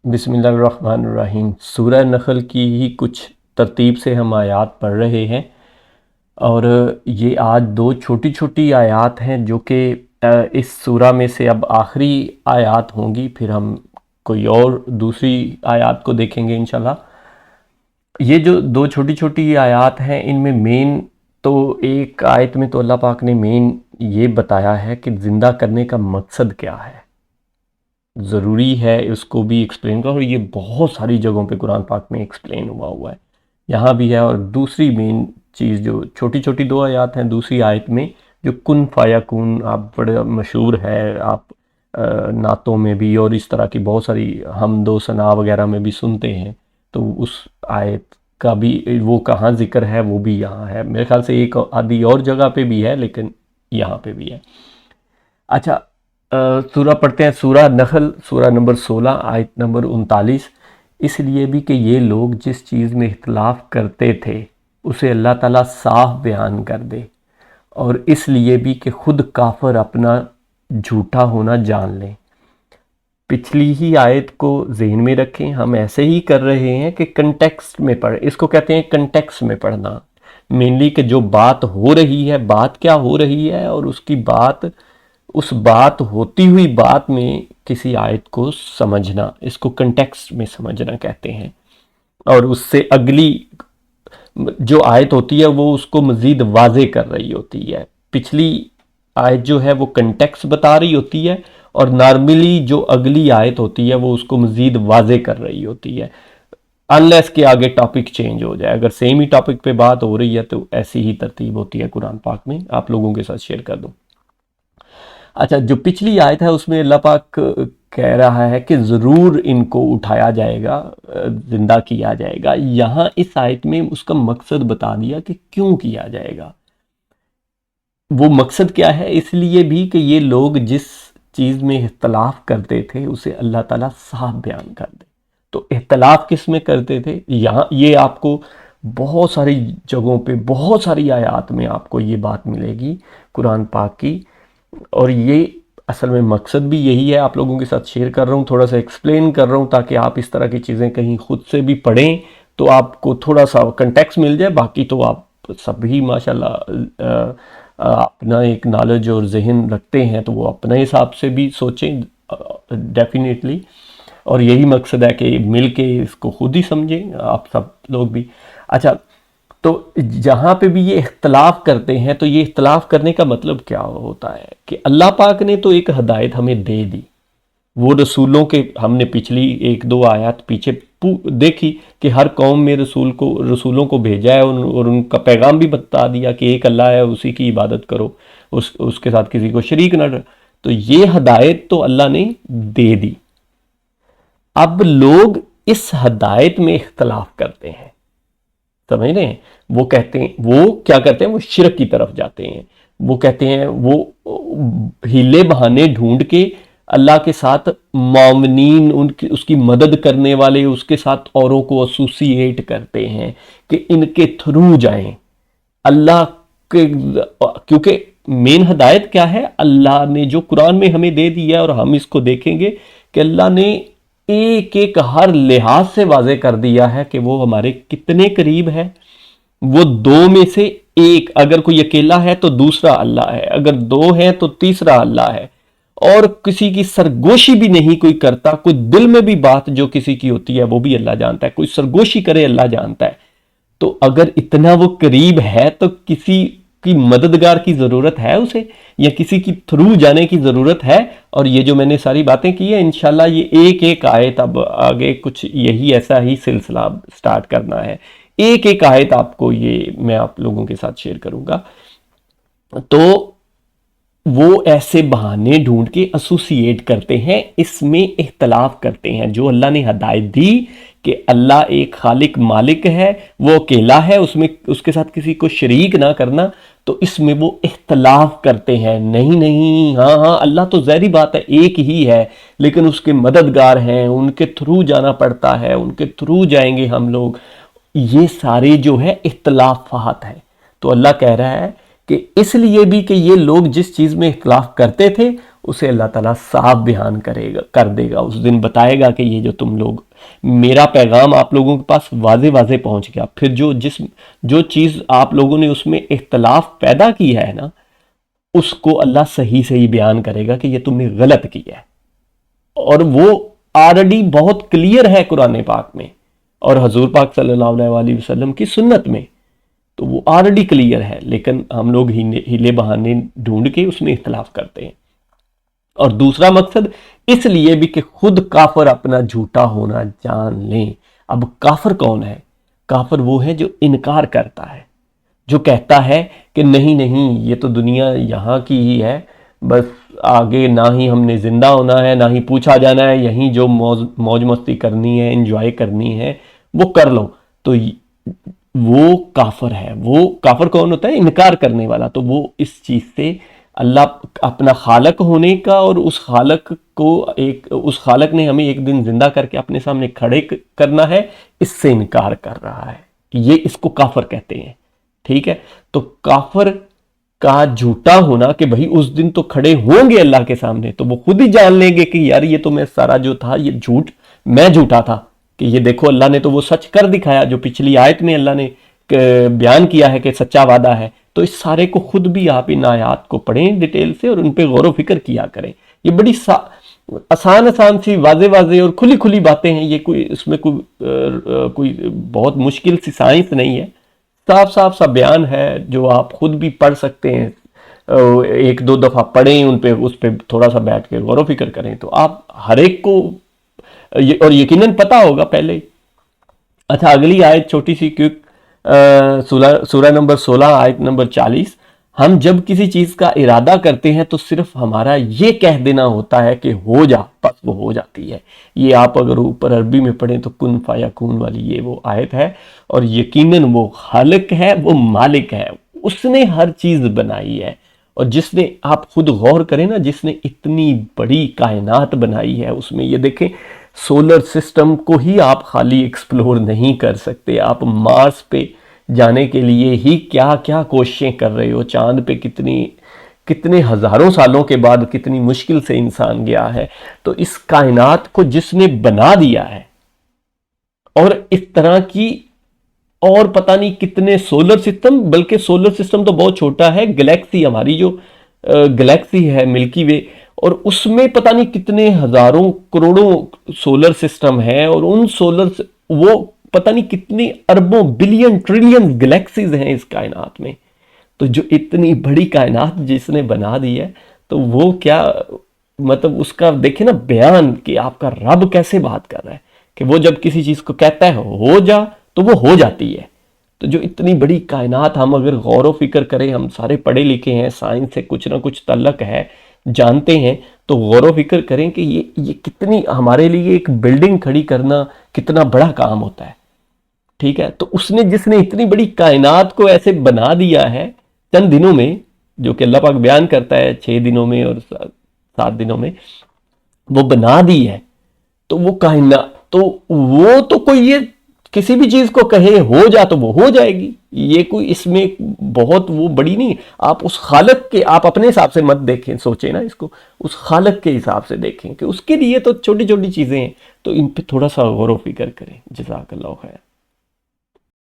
बिस्मिल्लाहिर्रहमानिर्रहीम। सूरह नखल की ही कुछ तरतीब से हम आयात पढ़ रहे हैं और ये आज दो छोटी छोटी आयात हैं जो कि इस सूरह में से अब आखिरी आयात होंगी, फिर हम कोई और दूसरी आयात को देखेंगे इंशाल्लाह। ये जो दो छोटी छोटी आयात हैं इनमें मेन तो एक आयत में तो अल्लाह पाक ने मेन ये बताया है कि ज़िंदा करने का मकसद क्या है, ज़रूरी है इसको भी एक्सप्लेन करो। और ये बहुत सारी जगहों पे कुरान पाक में एक्सप्लेन हुआ है, यहाँ भी है। और दूसरी मेन चीज़ जो छोटी छोटी दो आयत हैं, दूसरी आयत में जो कुन फायकुन आप बड़ा मशहूर है, आप नातों में भी और इस तरह की बहुत सारी हमदो सना वगैरह में भी सुनते हैं, तो उस आयत का भी वो कहाँ ज़िक्र है वो भी यहाँ है। मेरे ख्याल से एक आधी और जगह पे भी है, लेकिन यहाँ पे भी है। अच्छा, सूरह पढ़ते हैं, सूरह नखल सूरह नंबर 16 आयत नंबर 39। इसलिए भी कि ये लोग जिस चीज़ में इख्तलाफ करते थे उसे अल्लाह ताला साफ बयान कर दे, और इसलिए भी कि खुद काफिर अपना झूठा होना जान लें। पिछली ही आयत को ज़हन में रखें, हम ऐसे ही कर रहे हैं कि कंटेक्स्ट में पढ़, इसको कहते हैं कंटेक्स्ट में पढ़ना। मेनली कि जो बात हो रही है, बात क्या हो रही है, और उसकी बात, उस बात होती हुई बात में किसी आयत को समझना, इसको कंटेक्स्ट में समझना कहते हैं। और उससे अगली जो आयत होती है वो उसको मज़ीद वाज़े कर रही होती है। पिछली आयत जो है वो कंटेक्स्ट बता रही होती है, और नॉर्मली जो अगली आयत होती है वो उसको मज़ीद वाज़े कर रही होती है, अनलेस के आगे टॉपिक चेंज हो जाए। अगर सेम ही टॉपिक पे बात हो रही है तो ऐसी ही तरतीब होती है कुरान पाक में। आप लोगों के साथ शेयर कर दूँ। अच्छा, जो पिछली आयत है उसमें अल्लाह पाक कह रहा है कि ज़रूर इनको उठाया जाएगा, ज़िंदा किया जाएगा। यहाँ इस आयत में उसका मकसद बता दिया कि क्यों किया जाएगा। वो मकसद क्या है, इसलिए भी कि ये लोग जिस चीज़ में इख्तलाफ करते थे उसे अल्लाह ताला साफ बयान कर दे। तो इख्तलाफ किस में करते थे, यहाँ ये आपको बहुत सारी जगहों पे, बहुत सारी आयात में आपको ये बात मिलेगी कुरान पाक की। और ये असल में मकसद भी यही है, आप लोगों के साथ शेयर कर रहा हूँ, थोड़ा सा एक्सप्लेन कर रहा हूँ ताकि आप इस तरह की चीज़ें कहीं खुद से भी पढ़ें तो आपको थोड़ा सा कंटेक्स्ट मिल जाए। बाकी तो आप सभी माशाल्लाह अपना एक नॉलेज और जहन रखते हैं, तो वो अपने हिसाब से भी सोचें डेफिनेटली। और यही मकसद है कि मिल के इसको खुद ही समझें आप सब लोग भी। अच्छा, तो जहाँ पे भी ये इख्तलाफ करते हैं तो ये इख्तलाफ करने का मतलब क्या होता है कि अल्लाह पाक ने तो एक हदायत हमें दे दी, वो रसूलों के, हमने पिछली एक दो आयत पीछे देखी कि हर कौम में रसूलों को भेजा है और उनका पैगाम भी बता दिया कि एक अल्लाह है, उसी की इबादत करो, उसके साथ किसी को शरीक न। तो ये हदायत तो अल्लाह ने दे दी। अब लोग इस हदायत में इख्तलाफ करते हैं, समझ रहे हैं। वो कहते हैं, वो क्या करते हैं, वो शिरक की तरफ जाते हैं। वो कहते हैं, वो हीले बहाने ढूंढ के अल्लाह के साथ मोमिनीन, उसकी मदद करने वाले, उसके साथ औरों को एसोसिएट करते हैं कि इनके थ्रू जाएं अल्लाह के। क्योंकि मेन हदायत क्या है, अल्लाह ने जो कुरान में हमें दे दिया है, और हम इसको देखेंगे कि अल्लाह ने एक एक हर लिहाज से वाज़े कर दिया है कि वो हमारे कितने करीब है। वो दो में से एक, अगर कोई अकेला है तो दूसरा अल्लाह है, अगर दो है तो तीसरा अल्लाह है, और किसी की सरगोशी भी नहीं कोई करता। कोई दिल में भी बात जो किसी की होती है वो भी अल्लाह जानता है, कोई सरगोशी करे अल्लाह जानता है। तो अगर इतना वो करीब है तो किसी की मददगार की ज़रूरत है उसे, या किसी की थ्रू जाने की ज़रूरत है। और ये जो मैंने सारी बातें की है, इंशाल्लाह ये एक एक आयत, अब आगे कुछ यही ऐसा ही सिलसिला स्टार्ट करना है, एक एक आयत आपको ये मैं आप लोगों के साथ शेयर करूंगा। तो वो ऐसे बहाने ढूंढ के एसोसिएट करते हैं, इसमें इख्तलाफ करते हैं। जो अल्लाह ने हदायत दी कि अल्लाह एक खालिक मालिक है, वो अकेला है, उसमें उसके साथ किसी को शरीक ना करना, तो इसमें वो इख्तलाफ करते हैं। नहीं, हाँ अल्लाह तो ज़ाहिरी बात है एक ही है, लेकिन उसके मददगार हैं, उनके थ्रू जाना पड़ता है, उनके थ्रू जाएंगे हम लोग। ये सारे जो है इख्तलाफात है। तो अल्लाह कह रहा है कि इसलिए भी कि ये लोग जिस चीज़ में इख्तलाफ करते थे اسے اللہ تعالیٰ صاف بیان کر دے گا. اس دن بتائے گا کہ یہ جو تم لوگ، میرا پیغام آپ لوگوں کے پاس واضح واضح پہنچ گیا. پھر جو چیز آپ لوگوں نے اس میں اختلاف پیدا کیا ہے نا، اس کو اللہ صحیح بیان کرے گا کہ یہ تم نے غلط کیا ہے. اور وہ آلریڈی بہت کلیئر ہے قرآن پاک میں اور حضور پاک صلی اللہ علیہ وسلم کی سنت میں، تو وہ آلریڈی کلیئر ہے. لیکن ہم لوگ ہیلے بہانے ڈھونڈ کے اس میں اختلاف کرتے ہیں. اور دوسرا مقصد اس لیے بھی کہ خود کافر اپنا جھوٹا ہونا جان لیں. اب کافر کون ہے؟ کافر وہ ہے جو انکار کرتا ہے، جو کہتا ہے کہ نہیں یہ تو دنیا یہاں کی ہی ہے، بس آگے نہ ہی ہم نے زندہ ہونا ہے، نہ ہی پوچھا جانا ہے، یہیں جو موج مستی کرنی ہے، انجوائے کرنی ہے وہ کر لو. تو وہ کافر ہے. وہ کافر کون ہوتا ہے؟ انکار کرنے والا. تو وہ اس چیز سے اللہ اپنا خالق ہونے کا اور اس خالق نے ہمیں ایک دن زندہ کر کے اپنے سامنے کھڑے کرنا ہے، اس سے انکار کر رہا ہے. یہ اس کو کافر کہتے ہیں. ٹھیک ہے؟ تو کافر کا جھوٹا ہونا کہ بھئی اس دن تو کھڑے ہوں گے اللہ کے سامنے، تو وہ خود ہی جان لیں گے کہ یار یہ تو میں سارا جو تھا یہ میں جھوٹا تھا، کہ یہ دیکھو اللہ نے تو وہ سچ کر دکھایا جو پچھلی آیت میں اللہ نے بیان کیا ہے کہ سچا وعدہ ہے. تو اس سارے کو خود بھی آپ ان آیات کو پڑھیں ڈیٹیل سے اور ان پہ غور و فکر کیا کریں. یہ بڑی آسان سی واضح اور کھلی باتیں ہیں. یہ اس میں کوئی بہت مشکل سی سائنس نہیں ہے. صاف سا بیان ہے جو آپ خود بھی پڑھ سکتے ہیں. ایک دو دفعہ پڑھیں، اس پہ تھوڑا سا بیٹھ کے غور و فکر کریں تو آپ ہر ایک کو اور یقیناً پتہ ہوگا پہلے ہی. اچھا، اگلی آیت چھوٹی سی سورہ نمبر 16 آیت نمبر 40. ہم جب کسی چیز کا ارادہ کرتے ہیں تو صرف ہمارا یہ کہہ دینا ہوتا ہے کہ ہو جا، بس وہ ہو جاتی ہے. یہ آپ اگر اوپر عربی میں پڑھیں تو کن فیکون والی یہ وہ آیت ہے. اور یقیناً وہ خالق ہے، وہ مالک ہے، اس نے ہر چیز بنائی ہے. اور جس نے، آپ خود غور کریں نا، جس نے اتنی بڑی کائنات بنائی ہے، اس میں یہ دیکھیں سولر سسٹم کو ہی آپ خالی ایکسپلور نہیں کر سکتے. آپ مارس پہ جانے کے لیے ہی کیا کوششیں کر رہے ہو. چاند پہ کتنے ہزاروں سالوں کے بعد کتنی مشکل سے انسان گیا ہے. تو اس کائنات کو جس نے بنا دیا ہے، اور اس طرح کی اور پتہ نہیں کتنے سولر سسٹم، بلکہ سولر سسٹم تو بہت چھوٹا ہے، گلیکسی، ہماری جو گلیکسی ہے ملکی وے، اور اس میں پتہ نہیں کتنے ہزاروں کروڑوں سولر سسٹم ہیں. اور ان وہ پتہ نہیں کتنی اربوں بلین ٹریلین گلیکسیز ہیں اس کائنات میں. تو جو اتنی بڑی کائنات جس نے بنا دی ہے، تو وہ کیا مطلب اس کا دیکھیں نا بیان کہ آپ کا رب کیسے بات کر رہا ہے کہ وہ جب کسی چیز کو کہتا ہے ہو جا تو وہ ہو جاتی ہے. تو جو اتنی بڑی کائنات، ہم اگر غور و فکر کریں، ہم سارے پڑھے لکھے ہیں، سائنس سے کچھ نہ کچھ تعلق ہے، جانتے ہیں، تو غور و فکر کریں کہ یہ کتنی ہمارے لیے ایک بلڈنگ کھڑی کرنا کتنا بڑا کام ہوتا ہے. ٹھیک ہے؟ تو جس نے اتنی بڑی کائنات کو ایسے بنا دیا ہے چند دنوں میں، جو کہ اللہ پاک بیان کرتا ہے 6 دنوں میں اور 7 دنوں میں وہ بنا دی ہے. تو وہ کائنات، تو وہ تو کوئی یہ کسی بھی چیز کو کہے ہو جا تو وہ ہو جائے گی. یہ کوئی اس میں بہت وہ بڑی نہیں. آپ اس خالق کے، آپ اپنے حساب سے مت دیکھیں، سوچیں نا اس کو، اس خالق کے حساب سے دیکھیں کہ اس کے لیے تو چھوٹی چھوٹی چیزیں ہیں. تو ان پہ تھوڑا سا غور و فکر کریں. جزاک اللہ خیر.